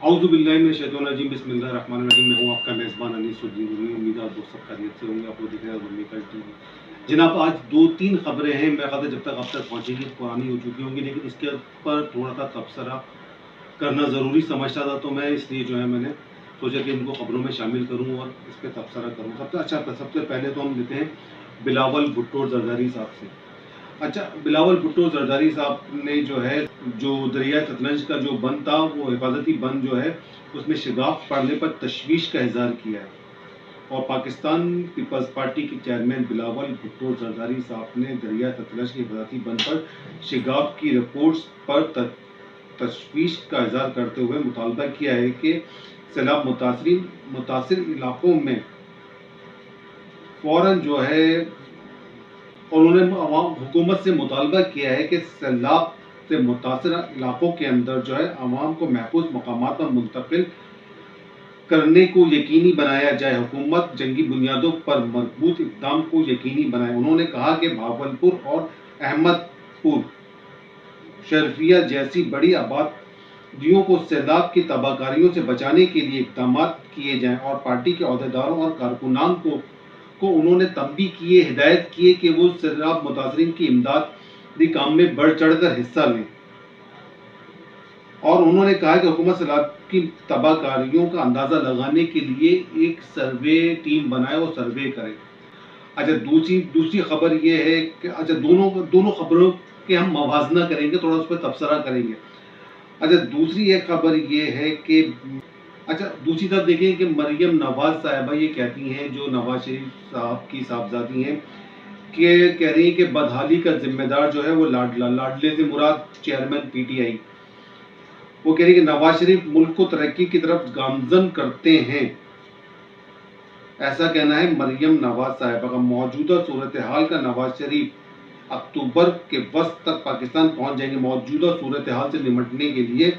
औज़ु बिल्लाहि मिनश शैतानिर रजीम बिस्मिल्लाहिर रहमानिर रहीम। मैं हूँ आपका मेज़बान अनीसुद्दीन उर्मी। उम्मीद है आप दोस्त सब खैरियत से होंगे। आप लोग देख रहे हैं उर्मी कल्ट टीवी। जनाब, आज 2-3 खबरें हैं, मेरा ख्याल है जब तक आप तक पहुँचेंगी तो पुरानी हो चुकी होंगी, लेकिन इसके ऊपर थोड़ा सा तबसरा करना ज़रूरी समझता था, तो मैं इसलिए जो है मैंने सोचा कि इनको खबरों में शामिल करूँ और इस पर तबसरा करूँ। सबसे पहले तो हम लेते हैं बिलावल भुट्टो ज़रदारी साहब से। अच्छा, बिलावल भुट्टो ज़रदारी साहब ने जो है, जो दरिया सतलज का जो बंद था, वो हिफाजती बंद जो है, उसमें शिगाफ पड़ने पर तशवीश का इजहार किया है। और पाकिस्तान पीपल्स पार्टी के चेयरमैन बिलावल भुट्टो ज़रदारी साहब ने दरिया सतलज के हिफाजती बंद पर शिगाफ की रिपोर्ट्स पर तशवीश का इजहार करते हुए मुतालबा किया है कि सैलाब मुतासिर इलाकों में फौरन जो है, और उन्होंने हुकूमत से मुतालबा किया है कि सैलाब से मुतासर इलाकों के अंदर जो है अवाम को महफूज मकामात पर मुंतकिल करने को यकीनी बनाया जाए। हुकूमत जंगी बुनियादों पर मजबूत इक़दाम को यकीनी बनाए। उन्होंने कहा कि भावलपुर और अहमदपुर शरफिया जैसी बड़ी आबादियों को सैलाब की तबाहकारियों से बचाने के लिए इक़दाम किए जाएं, और पार्टी के अहदेदारों और कारकुनान को उन्होंने तंबीह किए, हिदायत किए कि वो सैलाब मुतासरीन की इमदादी काम में बढ़ चढ़ कर हिस्सा लें। और उन्होंने कहा कि हुकूमत सैलाब की तबाहकारियों का अंदाज़ा लगाने के लिए एक सर्वे टीम बनाए और सर्वे करे। अच्छा, दूसरी खबर ये है कि अच्छा, दोनों खबरों के हम मवाजना करेंगे, थोड़ा उस पर तबसरा करेंगे। अच्छा, दूसरी एक खबर ये है कि दूसरी तरफ देखें कि मरियम नवाज साहिबा ये कहती हैं, जो नवाज शरीफ साहब की साहबजादी हैं, कि कह रही हैं कि बदहाली का जिम्मेदार जो है वो लाडले से मुराद चेयरमैन पीटीआई। वो कह रही है कि नवाज शरीफ मुल्क को तरक्की की तरफ गामजन करते हैं। ऐसा कहना है मरियम नवाज साहिबा का। मौजूदा सूरत हाल का नवाज शरीफ अक्टूबर के वस्त तक पाकिस्तान पहुंच जाएंगे, मौजूदा सूरत हाल से निपटने के लिए।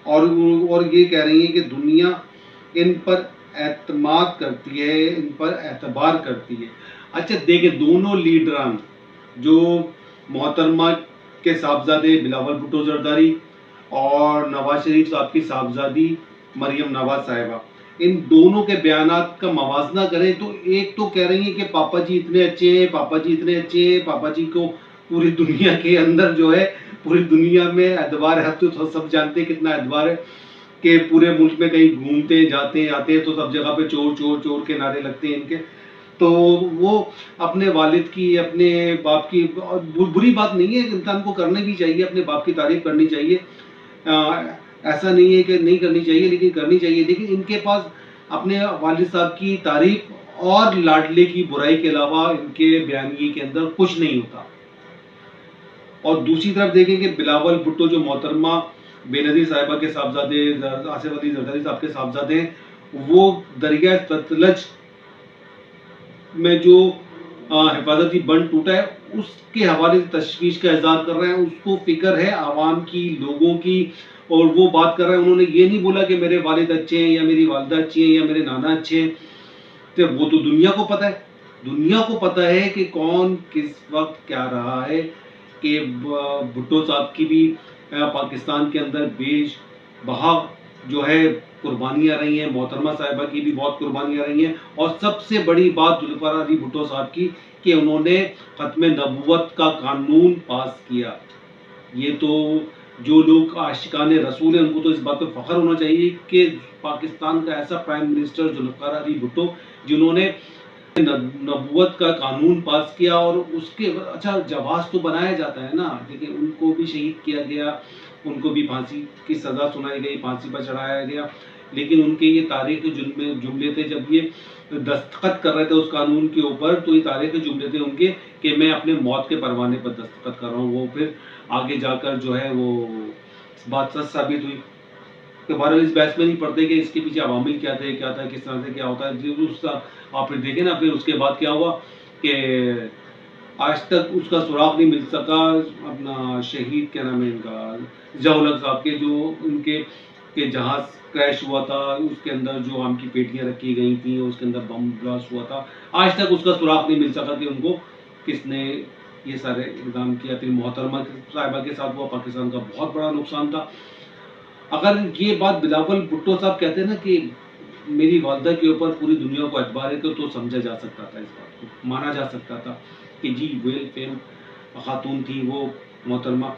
और ये कह रही है कि दुनिया इन पर एतमाद करती है, इन पर एतबार करती है। अच्छा, देखें, दोनों लीडरान, जो मोहतरमा के साहबजादे बिलावल भुट्टो ज़रदारी और नवाज शरीफ साहब की साहबजादी मरियम नवाज साहिबा, इन दोनों के बयानात का मवाजना करें तो एक तो कह रही है कि पापा जी इतने अच्छे हैं, पापा जी इतने अच्छे हैं, पापा जी को पूरी दुनिया के अंदर जो है, पूरी दुनिया में एतबार है। तो सब जानते हैं कितना एतबार है कि पूरे मुल्क में कहीं घूमते जाते आते हैं तो सब जगह पे चोर चोर चोर के नारे लगते हैं इनके। तो वो अपने वालिद की, अपने बाप की, बुरी बात नहीं है, इंसान को करनी भी चाहिए, अपने बाप की तारीफ करनी चाहिए। ऐसा नहीं है कि नहीं करनी चाहिए, लेकिन करनी चाहिए। लेकिन इनके पास अपने वालिद साहब की तारीफ और लाडले की बुराई के अलावा इनके बयानिए के अंदर कुछ नहीं होता। और दूसरी तरफ देखें कि बिलावल भुट्टो जो मोहतरमा बेनज़ीर साहिबा के साहबजादे आसिफ अली ज़रदारी साहब के साहबजादे हैं, वो दरिया सतलज में जो हिफाजती बंद टूटा है उसके हवाले से तशवीश का इजहार कर रहे हैं। उसको फिक्र है आवाम की, लोगों की, और वो बात कर रहे हैं। उन्होंने ये नहीं बोला कि मेरे वालिद अच्छे हैं या मेरी वालिदा अच्छी हैं या मेरे नाना अच्छे हैं। तो वो तो दुनिया को पता है, दुनिया को पता है कि कौन किस वक्त क्या रहा है। कि भुट्टो साहब की भी पाकिस्तान के अंदर बेशबहा जो है कुर्बानियाँ रही हैं, मोहतरमा साहिबा की भी बहुत कुर्बानियाँ रही हैं। और सबसे बड़ी बात जुल्फ़िकार अली भुट्टो साहब की कि उन्होंने ख़त्म नबूवत का कानून पास किया। ये तो जो लोग आशिकाने रसूल हैं उनको तो इस बात पर फ़ख्र होना चाहिए कि पाकिस्तान का ऐसा प्राइम मिनिस्टर जुल्फ़िकार अली भुट्टो, जिन्होंने नबूवत का कानून पास किया। और उसके अच्छा, जवाब तो बनाया जाता है ना, लेकिन उनको भी शहीद किया गया, उनको भी फांसी की सज़ा सुनाई गई, फांसी पर चढ़ाया गया। लेकिन उनके ये तारीख़ जुमले थे, जब ये दस्तखत कर रहे थे उस कानून के ऊपर, तो ये तारीख़ जुमले थे उनके कि मैं अपने मौत के परवाने पर दस्तखत कर रहा हूँ। वो फिर आगे जाकर जो है वो बात सच साबित हुई। तो बहरहाल इस बहस में नहीं पड़ते कि इसके पीछे अवामिल क्या थे, क्या था, किस तरह से क्या होता है। उसका आप फिर देखें ना, फिर उसके बाद क्या हुआ कि आज तक उसका सुराग नहीं मिल सका। अपना शहीद, क्या नाम है इनका, ज़िया-उल-हक साहब के, जो उनके जहाज़ क्रैश हुआ था, उसके अंदर जो आम की पेटियाँ रखी गई थी, उसके अंदर बम ब्लास्ट हुआ था। आज तक उसका सुराग नहीं मिल सका कि उनको किसने ये सारे इक़दाम किया। फिर मोहतरमा साहिबा के साथ हुआ, पाकिस्तान का बहुत बड़ा नुकसान था। اگر یہ بات بلاول بھٹو صاحب کہتے ہیں نا کہ میری والدہ کے اوپر پوری دنیا کو اعتبار ہے تو سمجھا جا سکتا تھا، اس بات کو مانا جا سکتا تھا کہ جی ویل فیم خاتون تھی وہ محترمہ،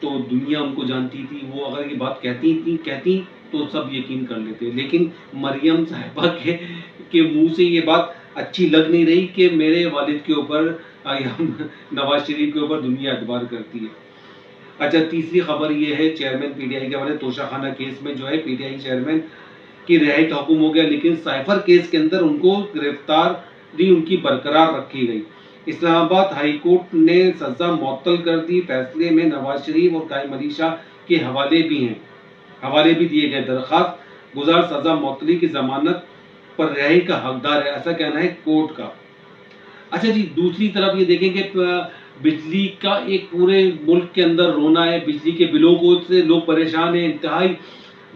تو دنیا ان کو جانتی تھی، وہ اگر یہ بات کہتی تو سب یقین کر لیتے. لیکن مریم صاحبہ کے منہ سے یہ بات اچھی لگ نہیں رہی کہ میرے والد کے اوپر نواز شریف کے اوپر دنیا اعتبار کرتی ہے. اچھا، تیسری خبر یہ ہے چیئرمین پی ٹی آئی کے حوالے توشہ خانہ کیس میں جو ہے پی ٹی آئی چیئرمین کی رہائی کا حکم ہو گیا، لیکن سائفر کیس کے اندر ان کو گرفتاری ان کی برقرار رکھی گئی. اسلام آباد ہائی کورٹ نے سزا معطل کر دی. فیصلے میں نواز شریف اور قائم علی شاہ کے حوالے بھی دیے گئے. درخواست گزار سزا معطلی کی ضمانت پر رہائی کا حقدار ہے، ایسا کہنا ہے کورٹ کا. اچھا جی، دوسری طرف یہ دیکھیں کہ بجلی کا ایک پورے ملک کے اندر رونا ہے. بجلی کے بلوں کو سے لوگ پریشان ہیں، انتہائی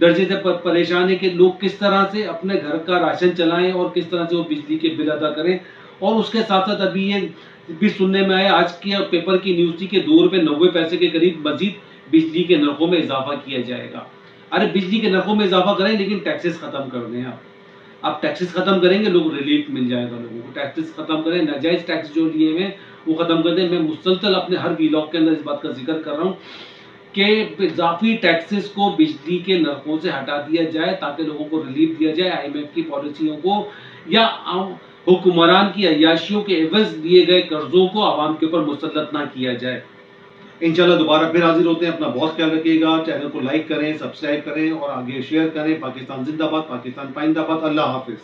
درجے سے پریشان ہے کہ لوگ کس طرح سے اپنے گھر کا راشن چلائیں اور کس طرح سے وہ بجلی کے بل ادا کریں. اور اس کے ساتھ ساتھ ابھی یہ بھی سننے میں آیا، آج کے پیپر کی نیوز تھی کہ 2 روپے 90 پیسے کے قریب مزید بجلی کے نرخوں میں اضافہ کیا جائے گا. ارے بجلی کے نرخوں میں اضافہ کریں لیکن ٹیکسز ختم کر دیں. آپ ٹیکسز ختم کریں گے، لوگ ریلیف مل جائے گا لوگوں کو. ٹیکسز ختم کریں، ناجائز ٹیکس جو لیے ہوئے وہ ختم کر دیں. میں مسلسل اپنے ہر ویلاگ کے اندر اس بات کا ذکر کر رہا ہوں کہ اضافی ٹیکسز کو بجلی کے نرخوں سے ہٹا دیا جائے تاکہ لوگوں کو ریلیف دیا جائے. آئی ایم ایف کی پالیسیوں کو یا حکمران کی عیاشیوں کے عوض دیے گئے قرضوں کو عوام کے اوپر مسلط نہ کیا جائے. انشاءاللہ دوبارہ پھر حاضر ہوتے ہیں. اپنا بہت خیال رکھیے گا. چینل کو لائک کریں، سبسکرائب کریں اور آگے شیئر کریں. پاکستان زندہ باد، پاکستان پائندہ باد. اللہ حافظ.